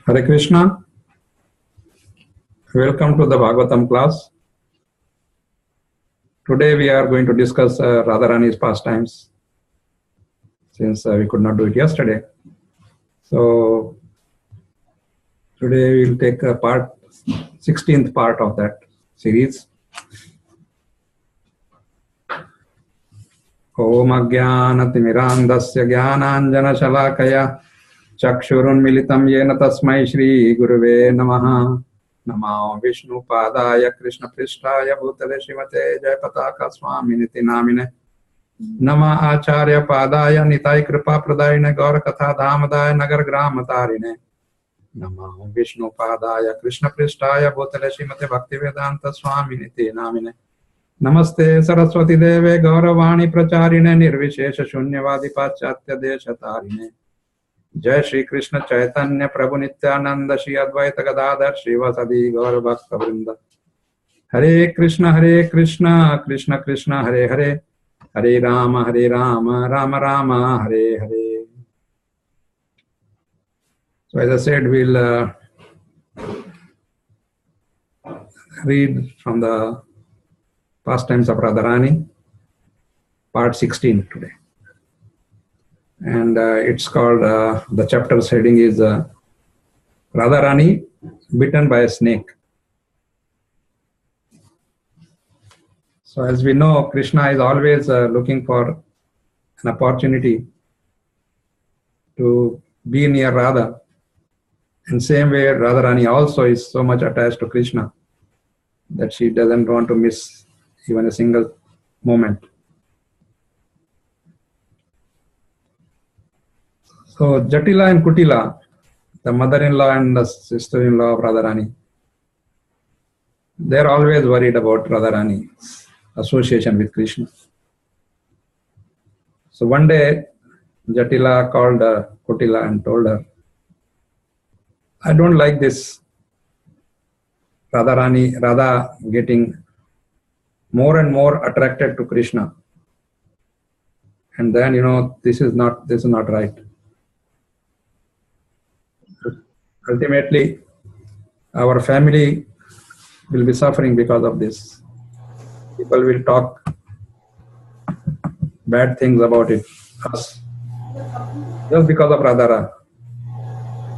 Hare Krishna. Welcome to the Bhagavatam class. Today we are going to discuss Radharani's pastimes, since we could not do it yesterday. So today we will take 16th part of that series. Om Ajnanatirmirandasya Jnananjana Shalakaya Chakshurunmilitam Yena Tasmai Shri Guruve Namaha. Namo Vishnu Padaya Krishna Prishtaya Bhutale Srimate Jayapataka Swaminiti Namine Nama Acharya Padaya Nitai Kripa Pradayine Gaura Katha Dhamadaya Nagar Gramatarine Namo Vishnu Padaya Krishna Prishtaya Bhutale Srimate Bhaktivedanta Swaminiti Namine Namaste Saraswati Deve Gauravani Pracharine Nirvishesha Shunyavadi Pachatya Deshatarine Jai Shri Krishna Chaitanya Prabhu Nityananda Shri Advaita Gadadhar Srivasadi Gaura Bhakta Vrinda Hare Krishna Krishna Krishna Hare Hare Hare Rama Rama Rama Hare Hare. So as I said, we'll read from the Pastimes of Radharani, part 16 today. And it's called, the chapter's heading is Radharani bitten by a snake. So as we know, Krishna is always looking for an opportunity to be near Radha. In same way, Radharani also is so much attached to Krishna that she doesn't want to miss even a single moment. So Jatila and Kutila, the mother-in-law and the sister-in-law of Radharani, they're always worried about Radharani's association with Krishna. So one day, Jatila called Kutila and told her, I don't like this Radha getting more and more attracted to Krishna. And then, this is not right. Ultimately, our family will be suffering because of this. People will talk bad things about us, just because of Radhara.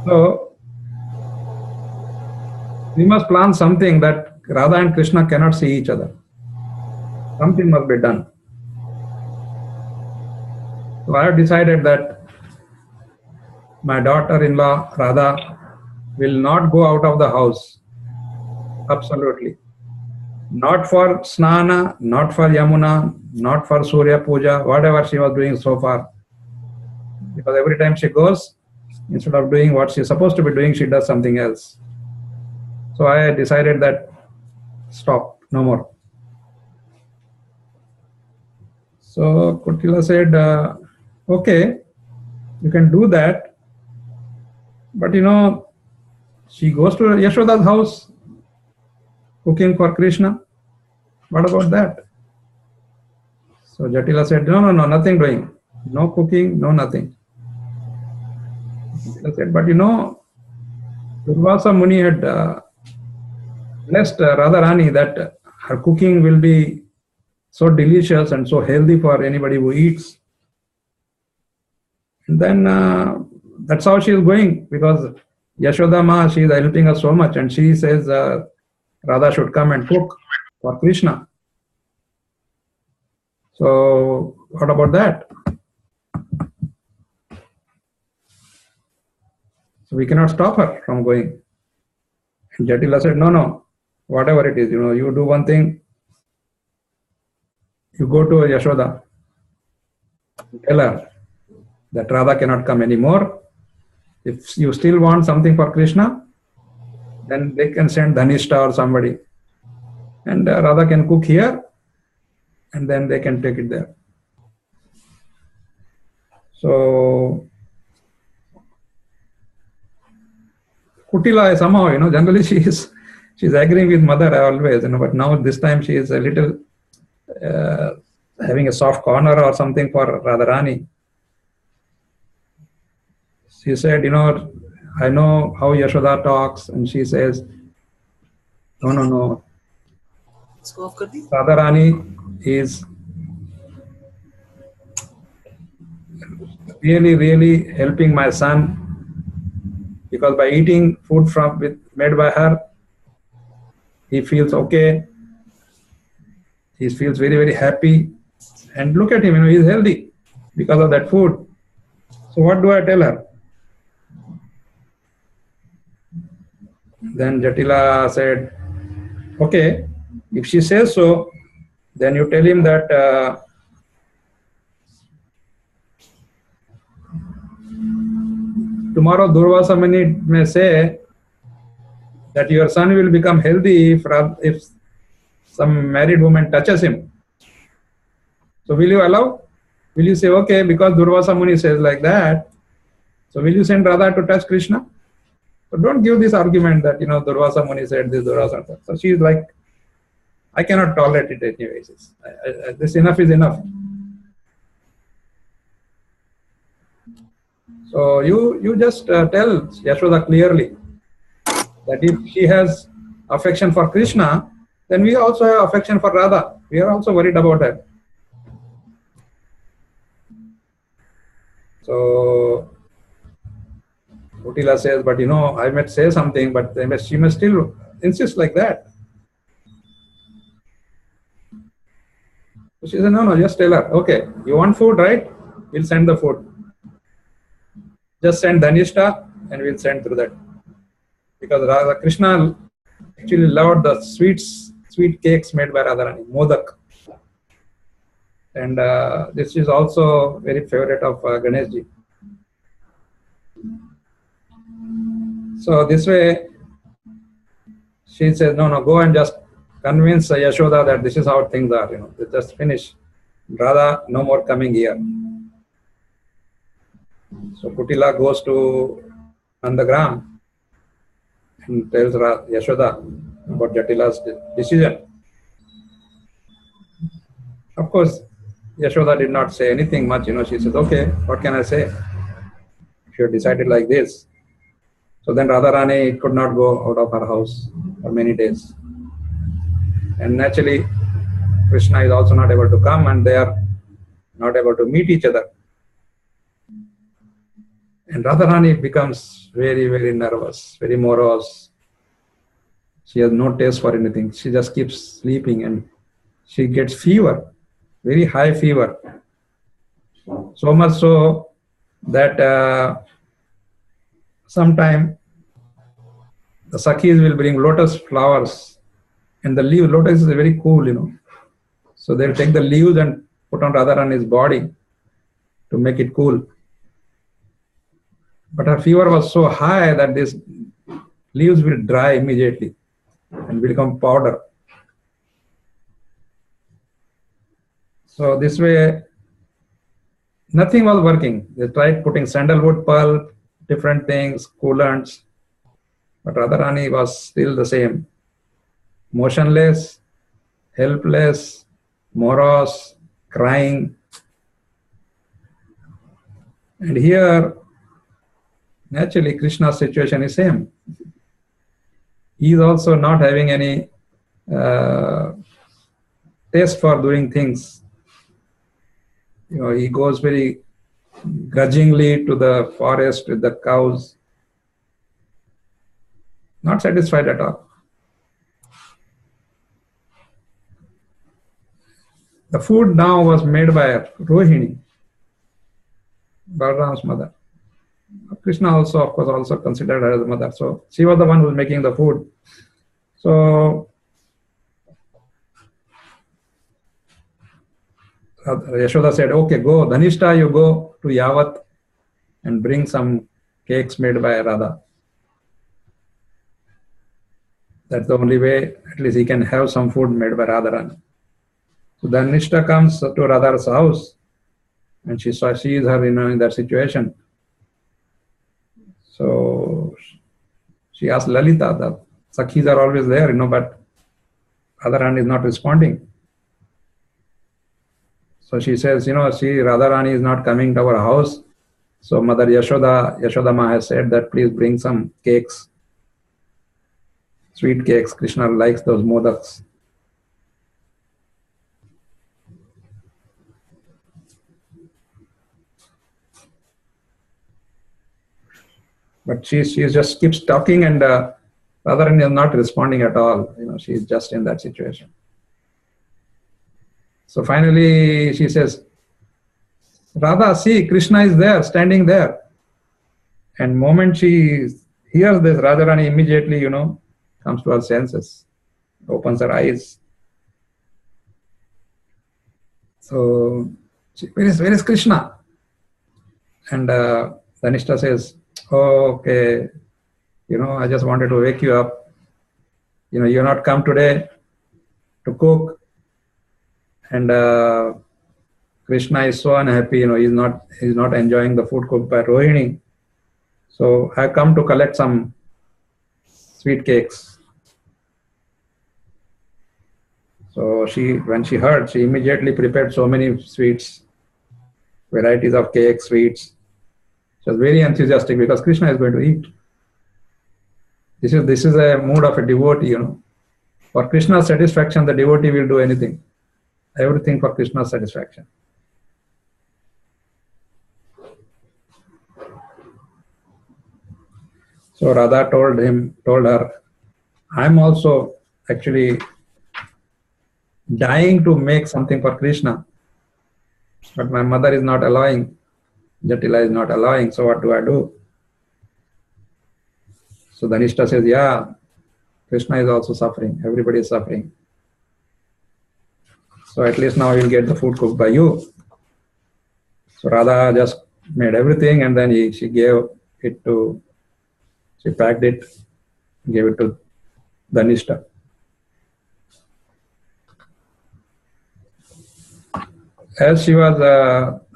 So, we must plan something that Radha and Krishna cannot see each other. Something must be done. So I have decided that my daughter-in-law, Radha, will not go out of the house. Absolutely. Not for Snana, not for Yamuna, not for Surya Puja, whatever she was doing so far. Because every time she goes, instead of doing what she's supposed to be doing, she does something else. So I decided that stop, no more. So Kutila said, okay, you can do that. But she goes to Yashoda's house, cooking for Krishna. What about that? So Jatila said, no, nothing doing. No cooking, no nothing. Jatila said, but Durvasa Muni had blessed Radharani that her cooking will be so delicious and so healthy for anybody who eats. And then that's how she is going, because Yashoda Ma, she is helping us so much, and she says Radha should come and cook for Krishna. So what about that? So we cannot stop her from going. And Jatila said, no, whatever it is, you do one thing, you go to Yashoda, tell her that Radha cannot come anymore. If you still want something for Krishna, then they can send Dhanishta or somebody. And Radha can cook here, and then they can take it there. So, Kutila somehow, generally she's agreeing with mother always, but now this time she is a little having a soft corner or something for Radharani. She said, I know how Yashoda talks, and she says, no, no, no. Radharani is really, really helping my son, because by eating food made by her, he feels okay. He feels very, very happy. And look at him, he's healthy because of that food. So what do I tell her? Then Jatila said, okay, if she says so, then you tell him that tomorrow Durvasa Muni may say that your son will become healthy if some married woman touches him. So will you allow? Will you say, okay, because Durvasa Muni says like that, so will you send Radha to touch Krishna? So don't give this argument that, Durvasa Muni said this, Durvasa. So she is like, I cannot tolerate it anyways. This enough is enough. So you just tell Yashoda clearly that if she has affection for Krishna, then we also have affection for Radha. We are also worried about her. So Kutila says, but I might say something, but she must still insist like that. So she said, no, just tell her, okay, you want food, right? We'll send the food. Just send Dhanishta and we'll send through that. Because Radha Krishna actually loved the sweet cakes made by Radharani, Modak. And this is also very favorite of Ganeshji. So this way, she says, no, go and just convince Yashoda that this is how things are, just finish. Radha, no more coming here. So Kutila goes to Nandagram and tells Yashoda about Jatila's decision. Of course, Yashoda did not say anything much, she says, okay, what can I say? She had decided like this. So then Radharani could not go out of her house for many days. And naturally, Krishna is also not able to come and they are not able to meet each other. And Radharani becomes very, very nervous, very morose. She has no taste for anything. She just keeps sleeping and she gets fever, very high fever. So much so that sometime the Sakhis will bring lotus flowers and the leaf, lotus is very cool, So they'll take the leaves and put on Radharani's body to make it cool. But her fever was so high that these leaves will dry immediately and become powder. So this way, nothing was working. They tried putting sandalwood pulp, different things, coolants, but Radharani was still the same. Motionless, helpless, morose, crying. And here, naturally, Krishna's situation is same. He is also not having any taste for doing things. He goes very grudgingly to the forest with the cows. Not satisfied at all. The food now was made by Rohini, Balaram's mother. Krishna also, of course, also considered her as a mother. So she was the one who was making the food. So Yashoda said, okay, go. Dhanishta, you go to Yavat and bring some cakes made by Radha. That's the only way, at least he can have some food made by Radharani. So Dhanishta comes to Radha's house and she sees her in that situation. So she asked Lalita, the Sakhis are always there, but Radharani is not responding. So she says, see, Radharani is not coming to our house So Mother Yashodama has said that please bring some cakes, sweet cakes. Krishna likes those modaks. But she just keeps talking, and Radharani is not responding at all. She's just in that situation. So finally she says, Radha, see, Krishna is there, standing there. And moment she hears this, Radharani immediately, comes to her senses, opens her eyes. So, where is Krishna? And Dhanishta says, oh, okay, I just wanted to wake you up. You're not come today to cook. And Krishna is so unhappy, he's not enjoying the food cooked by Rohini. So I come to collect some sweet cakes. So when she heard, she immediately prepared so many sweets, varieties of cakes, sweets. She was very enthusiastic because Krishna is going to eat. This is a mood of a devotee, For Krishna's satisfaction, the devotee will do anything. Everything for Krishna's satisfaction. So Radha told her, I'm also actually dying to make something for Krishna, but my mother is not allowing, Jatila is not allowing, so what do I do? So Dhanishta says, yeah, Krishna is also suffering, everybody is suffering. So at least now you'll get the food cooked by you. So Radha just made everything, and then she packed it, gave it to Dhanishta. As she was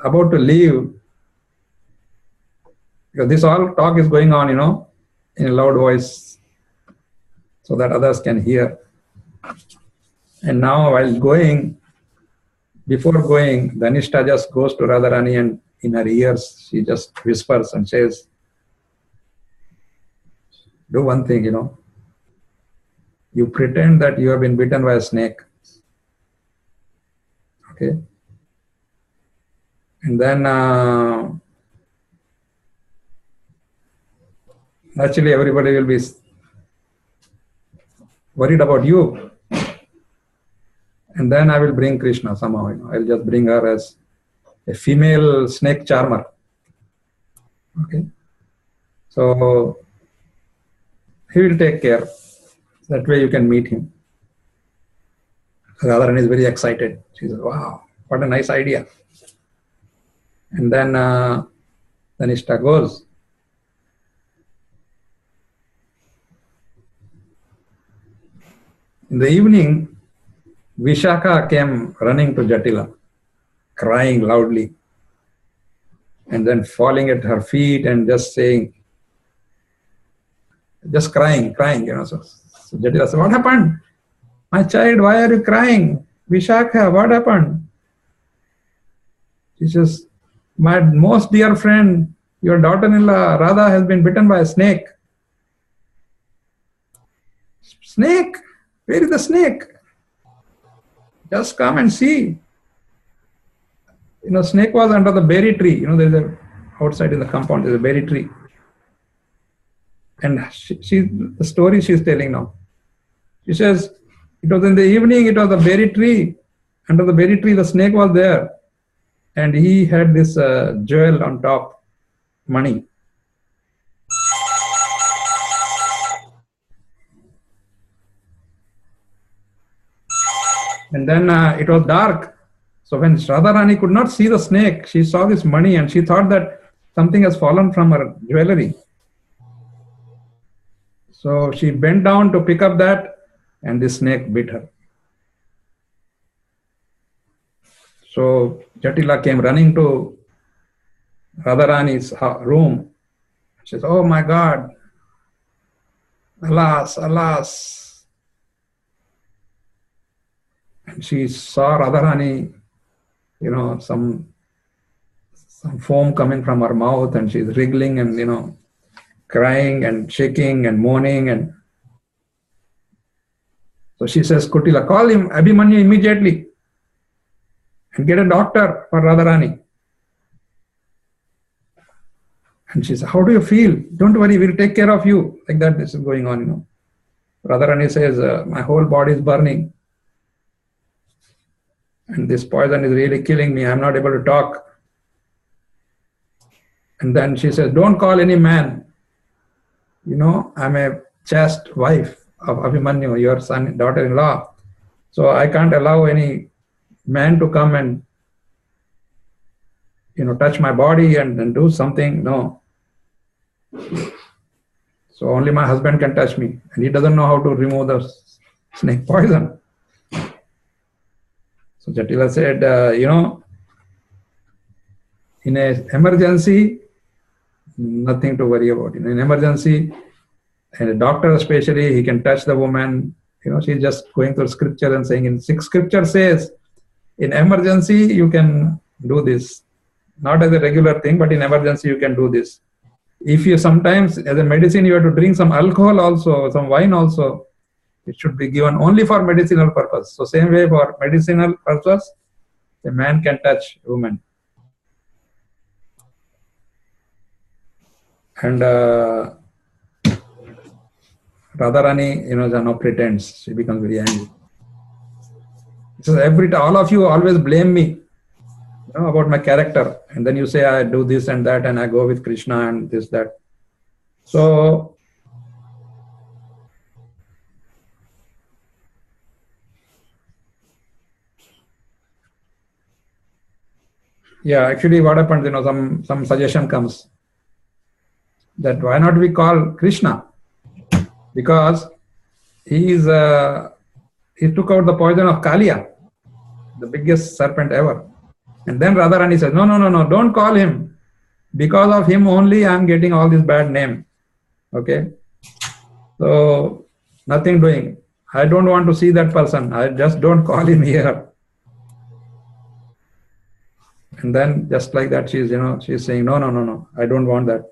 about to leave, because this all talk is going on, in a loud voice, so that others can hear. And now before going, Dhanishta just goes to Radharani, and in her ears, she just whispers and says, do one thing, you pretend that you have been bitten by a snake. Okay? And then naturally everybody will be worried about you. And then I will bring Krishna somehow. I'll just bring her as a female snake charmer. Okay? So he will take care. That way you can meet him. Radharani is very excited. She says, wow, what a nice idea. And then Dhanishta goes. In the evening, Vishaka came running to Jatila, crying loudly, and then falling at her feet and just saying, just crying. So Jatila said, what happened? My child, why are you crying? Vishaka, what happened? She says, my most dear friend, your daughter-in-law, Radha, has been bitten by a snake. Snake? Where is the snake? Just come and see. Snake was under the berry tree. There's outside in the compound, there's a berry tree. And the story she's telling now. She says, it was in the evening, it was the berry tree. Under the berry tree, the snake was there. And he had this jewel on top, money. And then it was dark. So when Radharani could not see the snake, she saw this money and she thought that something has fallen from her jewelry. So she bent down to pick up that, and the snake bit her. So Jatila came running to Radharani's room. She says, oh my God, alas, alas. And she saw Radharani, some some foam coming from her mouth, and she's wriggling and, crying and shaking and moaning. And so she says, Kutila, call him, Abhimanyu, immediately and get a doctor for Radharani. And she says, how do you feel? Don't worry, we'll take care of you. Like that, this is going on, Radharani says, my whole body is burning. And this poison is really killing me. I'm not able to talk. And then she says, don't call any man. I'm a chaste wife of Abhimanyu, your son, daughter-in-law. So I can't allow any man to come and, touch my body and do something. No. So only my husband can touch me. And he doesn't know how to remove the snake poison. So Jatila said, in an emergency, nothing to worry about. In an emergency, and a doctor especially, he can touch the woman. She's just going through scripture and saying, in scripture says, in emergency, you can do this. Not as a regular thing, but in emergency, you can do this. If you sometimes, as a medicine, you have to drink some alcohol also, some wine also, it should be given only for medicinal purpose. So same way for medicinal purpose, a man can touch a woman. And Radharani, no pretends. She becomes very angry. So all of you always blame me, about my character. And then you say I do this and that and I go with Krishna and this, that. So yeah, actually what happens, some suggestion comes that why not we call Krishna? Because he took out the poison of Kaliya, the biggest serpent ever. And then Radharani says, no, don't call him. Because of him only I am getting all this bad name. Okay. So nothing doing. I don't want to see that person. I just don't call him here. And then just like that, she's saying, no, I don't want that.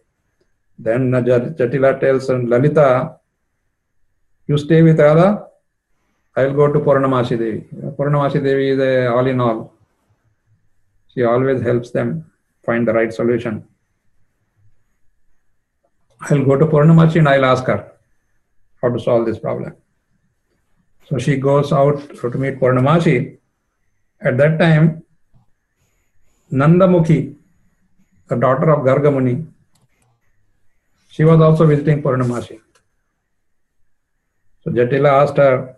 Then Jatila tells Lalita, you stay with Radha, I'll go to Purnamashi Devi. Purnamashi Devi is a all in all. She always helps them find the right solution. I'll go to Purnamashi and I'll ask her how to solve this problem. So she goes out to meet Purnamashi. At that time, Nandamukhi, the daughter of Gargamuni, she was also visiting Purnamashi. So Jatila asked her,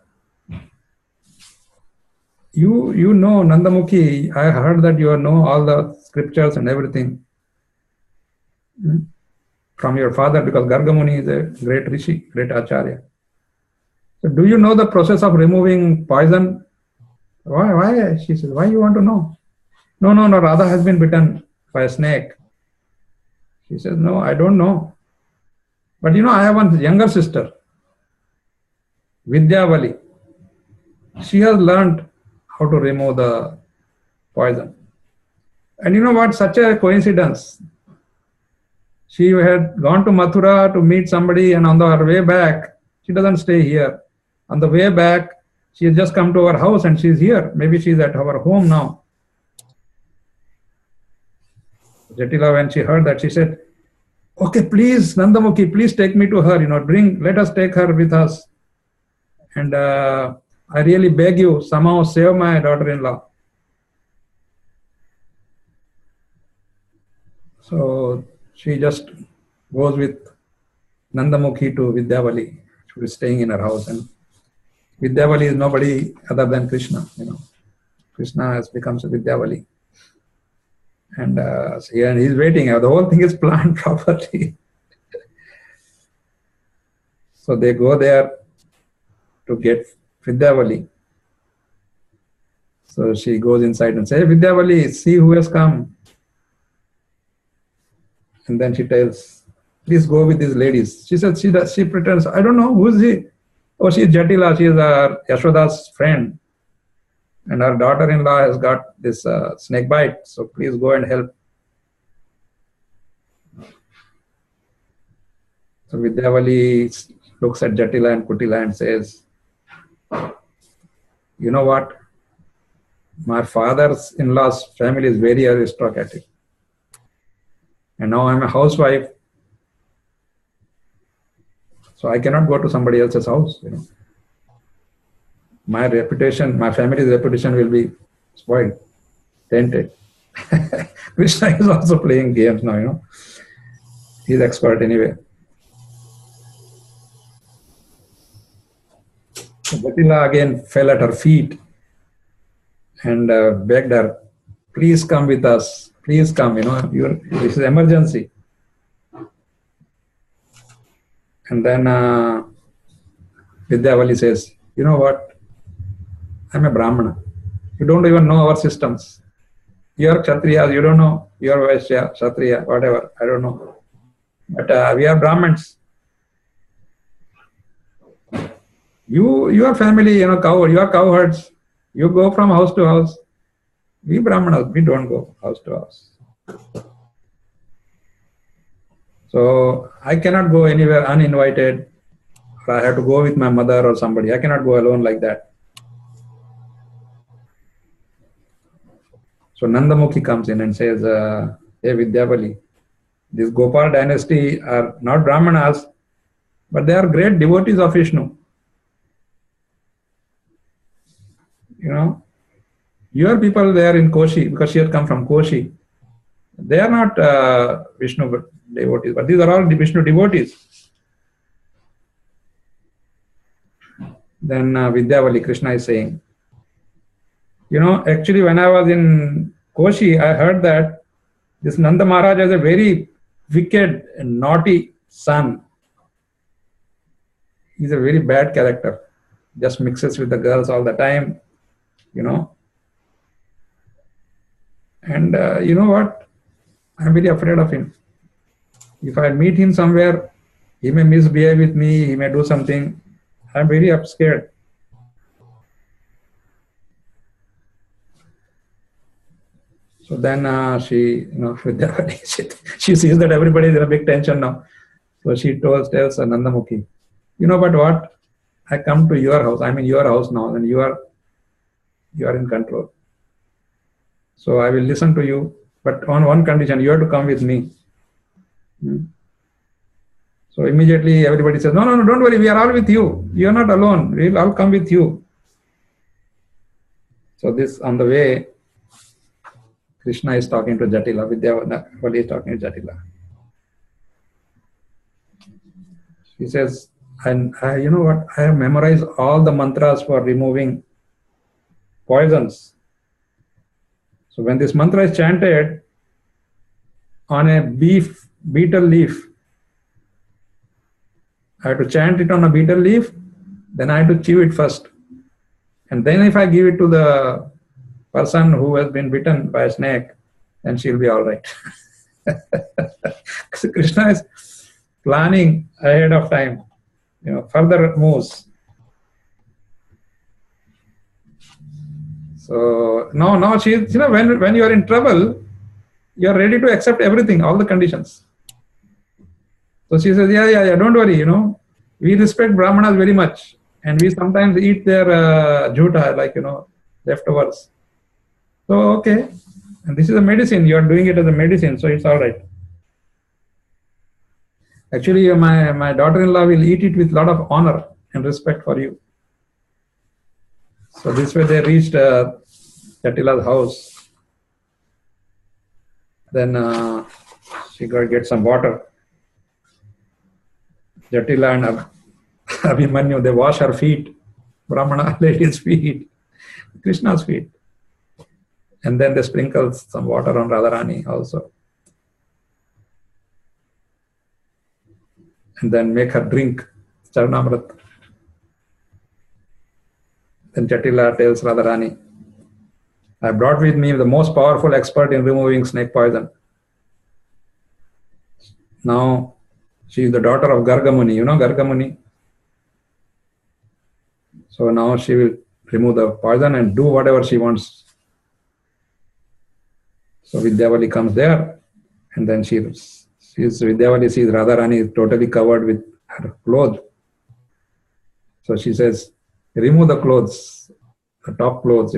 you know Nandamukhi, I heard that you know all the scriptures and everything from your father, because Gargamuni is a great rishi, great acharya. So do you know the process of removing poison? Why? She says, why you want to know? No, Radha has been bitten by a snake. She says, no, I don't know. But I have one younger sister, Vidyavali. She has learned how to remove the poison. And you know what? Such a coincidence. She had gone to Mathura to meet somebody, and on her way back, she doesn't stay here. On the way back, she has just come to our house and she's here. Maybe she's at our home now. Jatila, when she heard that, she said, okay, please, Nandamukhi, please take me to her, let us take her with us. And I really beg you, somehow save my daughter-in-law. So she just goes with Nandamukhi to Vidyavali. She was staying in her house. And Vidyavali is nobody other than Krishna. Krishna has become Vidyavali. And he's waiting. The whole thing is planned properly. So they go there to get Vidyavali. So she goes inside and says, Vidyavali, see who has come. And then she tells, please go with these ladies. She said, she pretends, I don't know, who is he? Oh, she is Jatila. She is Yashoda's friend. And her daughter-in-law has got this snake bite. So please go and help. So Vidyavali looks at Jatila and Kutila and says, you know what? My father's in-laws family is very aristocratic. And now I'm a housewife. So I cannot go to somebody else's house, you know. My reputation, my family's reputation will be spoiled, tainted. Krishna is also playing games now, you know. He's expert anyway. So Jatila again fell at her feet and begged her, please come with us. Please come, you know, this is emergency. And then Vidyavali says, you know what? I'm a Brahmana. You don't even know our systems. You're Kshatriyas, you don't know. You're Vaishya, Kshatriya, whatever, I don't know. But we are Brahmins. Your family, you know, you are cowherds. You go from house to house. We Brahmanas, we don't go house to house. So I cannot go anywhere uninvited. Or I have to go with my mother or somebody. I cannot go alone like that. So Nandamukhi comes in and says, hey Vidyavali, this Gopal dynasty are not Brahmanas, but they are great devotees of Vishnu. You know, your people there in Koshi, because she had come from Koshi, they are not Vishnu devotees, but these are all Vishnu devotees. Then Vidyavali, Krishna is saying, you know, actually when I was in Koshi, I heard that this Nanda Maharaj is a very wicked and naughty son. He's a very bad character. Just mixes with the girls all the time, you know. And you know what? I'm very afraid of him. If I meet him somewhere, he may misbehave with me, he may do something. I'm very scared. So then she, you know, she sees that everybody is in a big tension now. So she tells Nandamukhi, you know, but what? I come to your house. I'm in your house now, and you are in control. So I will listen to you, but on one condition, you have to come with me. So immediately everybody says, no, don't worry, we are all with you. You are not alone. We'll all come with you. So this, on the way, Krishna is talking to Jatila, Vidyavali is talking to Jatila. He says, and you know what, I have memorized all the mantras for removing poisons. So when this mantra is chanted on a beetle leaf, I have to chant it on a beetle leaf, then I have to chew it first. And then if I give it to the person who has been bitten by a snake, then she'll be all right. So Krishna is planning ahead of time, you know, further moves. So now she's, you know, when you are in trouble, you are ready to accept everything, all the conditions. So she says, yeah, don't worry, you know, we respect Brahmanas very much, and we sometimes eat their jhuta, like, you know, leftovers. So, okay, and this is a medicine, you are doing it as a medicine, so it's all right. Actually, my daughter-in-law will eat it with a lot of honor and respect for you. So this way they reached Jatila's house. Then she get some water. Jatila and Abhimanyu, they wash her feet, Brahmana lady's feet, Krishna's feet. And then they sprinkle some water on Radharani also. And then make her drink Charnamrit. Then Jatila tells Radharani, I brought with me the most powerful expert in removing snake poison. Now, she is the daughter of Gargamuni. You know Gargamuni? So now she will remove the poison and do whatever she wants. So Vidyavali comes there, and then she Vidyavali sees Radharani is totally covered with her clothes. So she says, remove the clothes, the top clothes,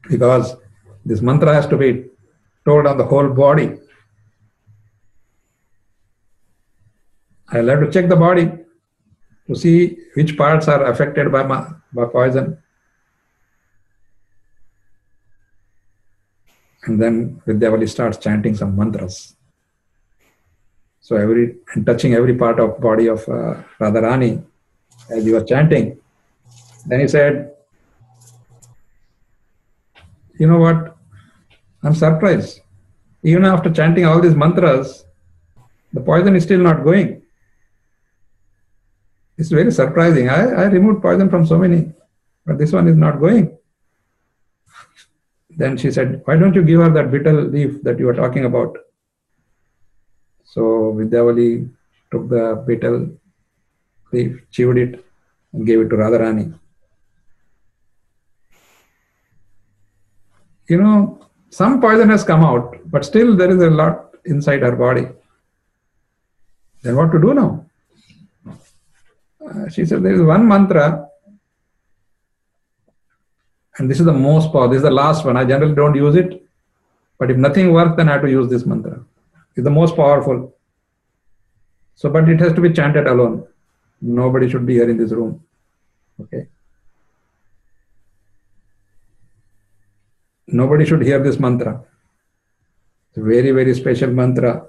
because this mantra has to be told on the whole body. I'll have to check the body to see which parts are affected by poison. And then Vidyavali starts chanting some mantras. So touching every part of body of Radharani as he was chanting. Then he said, you know what? I'm surprised. Even after chanting all these mantras, the poison is still not going. It's very surprising. I removed poison from so many, but this one is not going. Then she said, why don't you give her that betel leaf that you were talking about? So Vidyavali took the betel leaf, chewed it, and gave it to Radharani. Some poison has come out, but still there is a lot inside her body. Then what to do now? She said, there is one mantra, and this is the most powerful. This is the last one. I generally don't use it, but if nothing works, then I have to use this mantra. It's the most powerful. So, but it has to be chanted alone. Nobody should be here in this room. Okay. Nobody should hear this mantra. It's a very, very special mantra.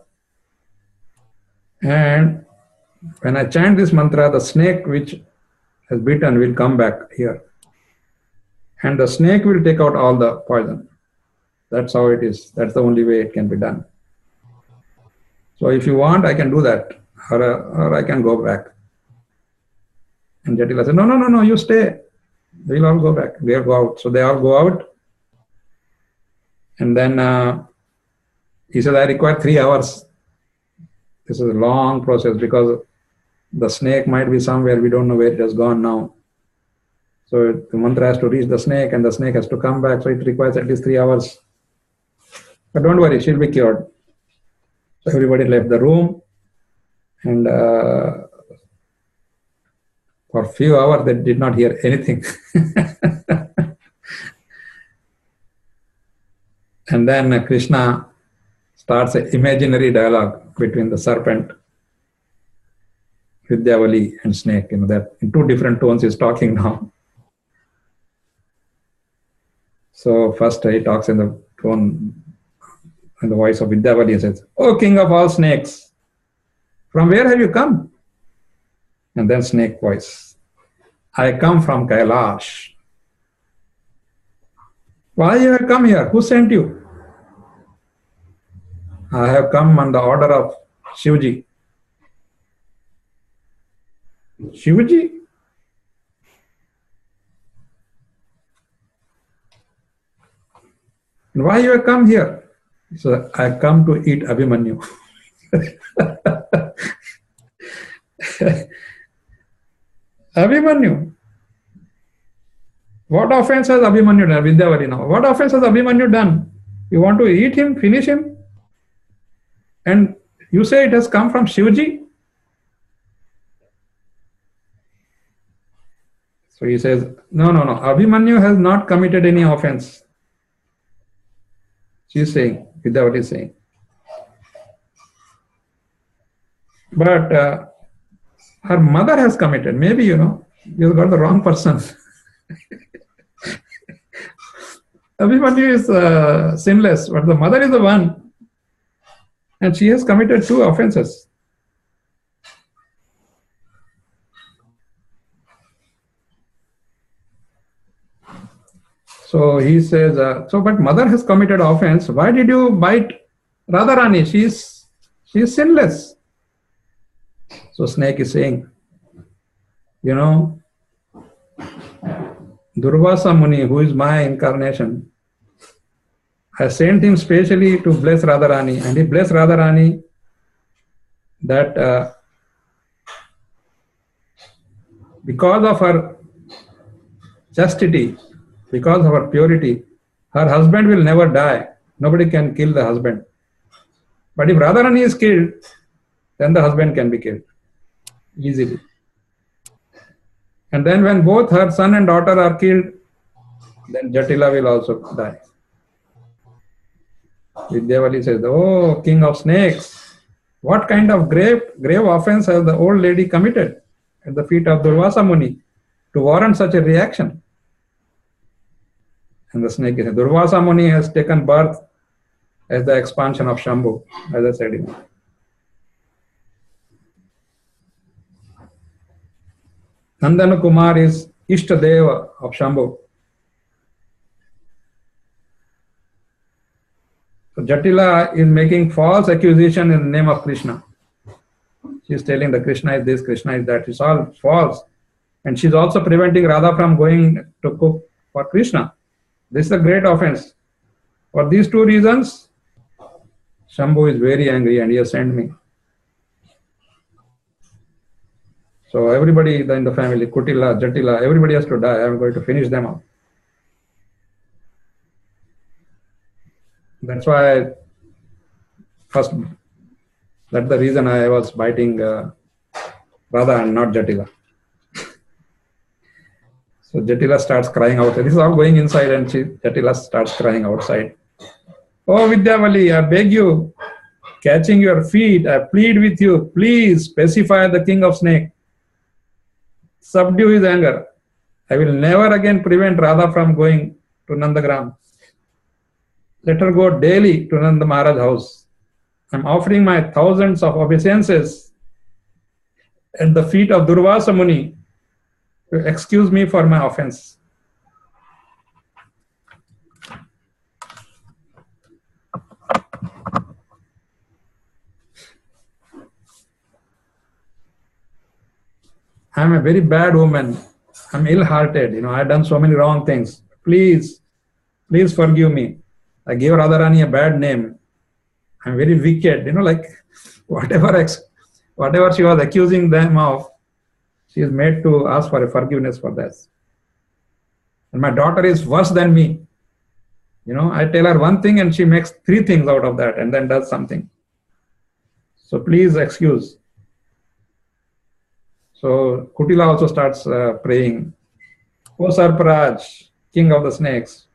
And when I chant this mantra, the snake which has bitten will come back here. And the snake will take out all the poison. That's how it is. That's the only way it can be done. So if you want, I can do that. Or I can go back. And Jatila said, no, you stay. We'll all go back. We'll go out. So they all go out. And then he said, I require 3 hours. This is a long process because the snake might be somewhere. We don't know where it has gone now. So the mantra has to reach the snake and the snake has to come back. So it requires at least 3 hours. But don't worry, she'll be cured. So everybody left the room. And for a few hours, they did not hear anything. And then Krishna starts an imaginary dialogue between the serpent, Vidyavali, and snake. That in 2 different tones he's talking now. So first he talks in the tone, in the voice of Vidyavali, and says, "O king of all snakes, from where have you come?" And then snake voice, "I come from Kailash." "Why you have come here? Who sent you?" "I have come on the order of Shivji." "Shivji?" "And why you have come here?" "So I have come to eat Abhimanyu." Abhimanyu. What offense has Abhimanyu done? Vidyavali now. What offense has Abhimanyu done? You want to eat him, finish him? And you say it has come from Shivji? So he says, no. Abhimanyu has not committed any offense. She is saying, Vidyavali is saying. But her mother has committed. Maybe, you've got the wrong person. Abhimanyu is sinless, but the mother is the one. And she has committed 2 offenses. So he says, but mother has committed offense. Why did you bite Radharani? She is sinless. So snake is saying, Durvasa Muni, who is my incarnation, I sent him specially to bless Radharani, and he blessed Radharani that because of her chastity, because of her purity, her husband will never die. Nobody can kill the husband. But if Radharani is killed, then the husband can be killed easily. And then when both her son and daughter are killed, then Jatila will also die. Vidyavali says, "Oh, king of snakes, what kind of grave offense has the old lady committed at the feet of Durvasa Muni to warrant such a reaction?" And the snake is, Durvasa Muni has taken birth as the expansion of Shambhu, as I said. Nandana Kumar is Ishtadeva of Shambhu. So Jatila is making false accusation in the name of Krishna. She is telling that Krishna is this, Krishna is that. It's all false. And she's also preventing Radha from going to cook for Krishna. This is a great offense. For these two reasons, Shambhu is very angry and he has sent me. So everybody in the family, Kutila, Jatila, everybody has to die. I am going to finish them up. That's why that's the reason I was biting Radha and not Jatila. So Jatila starts crying out. This is all going inside and Jatila starts crying outside. "Oh Vidyavali, I beg you, catching your feet, I plead with you, please specify the king of snake. Subdue his anger. I will never again prevent Radha from going to Nandagram. Let her go daily to Nanda Maharaj's house. I am offering my thousands of obeisances at the feet of Durvasa Muni to excuse me for my offense." I am a very bad woman. I am ill-hearted. I have done so many wrong things. Please forgive me. I gave Radharani a bad name. I am very wicked. Like whatever she was accusing them of, she is made to ask for a forgiveness for this. And my daughter is worse than me. I tell her one thing and she makes three things out of that and then does something. So please excuse. So Kutila also starts praying, "Oh Sarparaj, king of the snakes,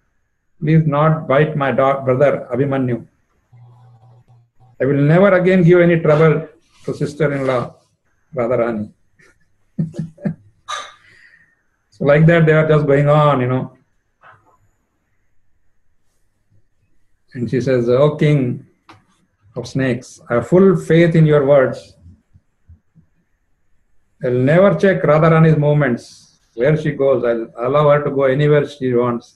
please not bite my brother Abhimanyu. I will never again give any trouble to sister-in-law Radharani." So like that they are just going on, And she says, "Oh king of snakes, I have full faith in your words. I'll never check Radharani's movements. Where she goes, I'll allow her to go anywhere she wants."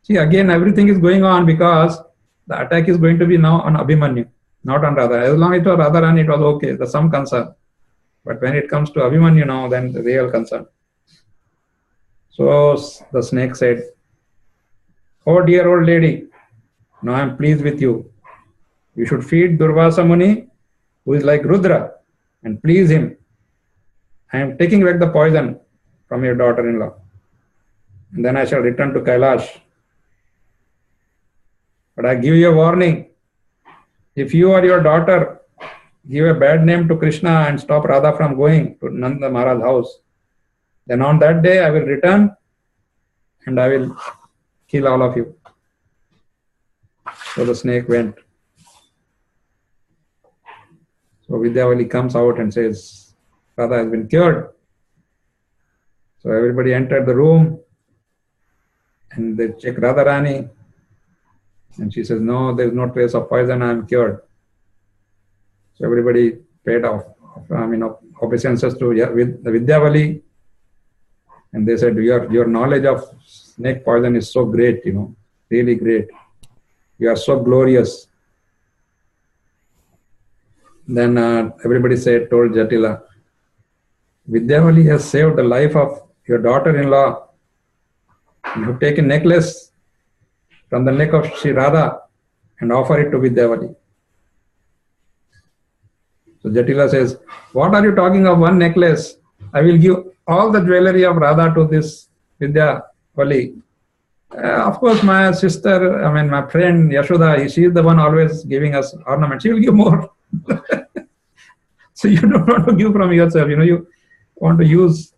See, again, everything is going on because the attack is going to be now on Abhimanyu, not on Radha. As long as it was Radharani, it was okay. There's some concern. But when it comes to Abhimanyu now, then the real concern. So the snake said, "Oh dear old lady, now I am pleased with you. You should feed Durvasa Muni, who is like Rudra, and please him. I am taking back the poison from your daughter-in-law. And then I shall return to Kailash. But I give you a warning. If you or your daughter give a bad name to Krishna and stop Radha from going to Nanda Maharaj's house, then on that day I will return and I will kill all of you." So the snake went. So Vidyavali comes out and says, "Radha has been cured." So everybody entered the room and they check Radharani. And she says, "No, there is no trace of poison, I am cured." So everybody paid obeisances to Vidyavali. And they said, your knowledge of snake poison is so great, really great. You are so glorious. Then everybody told Jatila, "Vidyavali has saved the life of your daughter-in-law. You have taken necklace from the neck of Shri Radha and offer it to Vidyavali." So Jatila says, "What are you talking of one necklace? I will give all the jewelry of Radha to this Vidyavali. Of course, my sister, I mean, my friend Yashoda, she is the one always giving us ornaments. She will give more. So you don't want to give from yourself. You want to use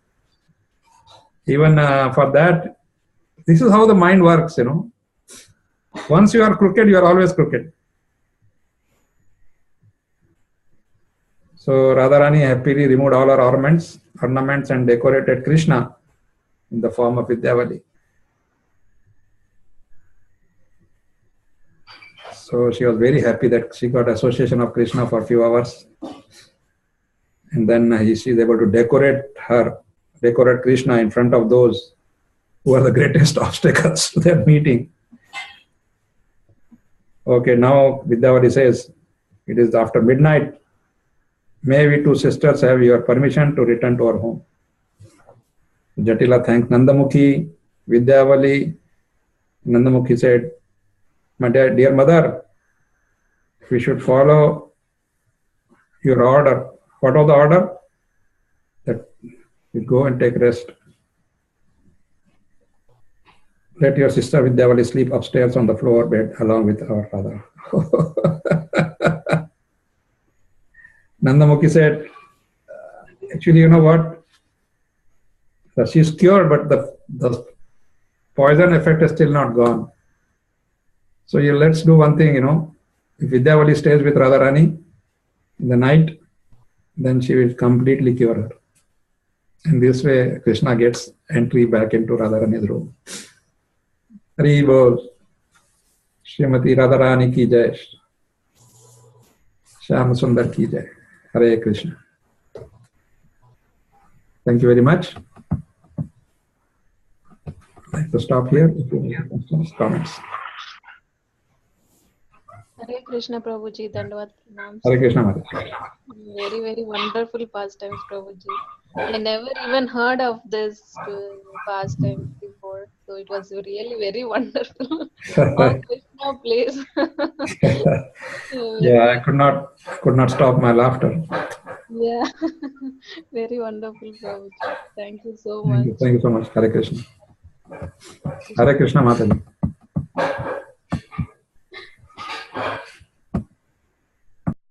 even for that. This is how the mind works. Once you are crooked, you are always crooked. So Radharani happily removed all her ornaments and decorated Krishna in the form of Vidyavali. So she was very happy that she got association of Krishna for a few hours. And then she is able to decorate Krishna in front of those who are the greatest obstacles to their meeting. Okay, now Vidyavali says, it is after midnight. May we two sisters have your permission to return to our home. Jatila thanked Nandamukhi, Vidyavali. Nandamukhi said, my dear mother, we should follow your order. What was the order? That you go and take rest. Let your sister Vidyavali sleep upstairs on the floor bed along with our father. Nandamukhi said, actually, you know what? She's cured, but the poison effect is still not gone. So let's do one thing, If Vidyavali stays with Radharani in the night, then she will completely cure her. In this way, Krishna gets entry back into Radharani's room. Hari Bol. Srimati Radharani ki jai. Shyam Sundar ki jai. Hare Krishna. Thank you very much. I'd like to stop here if you have questions, comments. Hare Krishna Prabhuji, Dandavat Pranam. Hare Krishna Mata. Very, very wonderful pastimes, Prabhuji. I never even heard of this pastimes before, so it was really very wonderful. How Krishna plays. Yeah, I could not stop my laughter. Yeah, very wonderful, Prabhuji. Thank you so much. Thank you so much. Hare Krishna. Hare Krishna Mataji.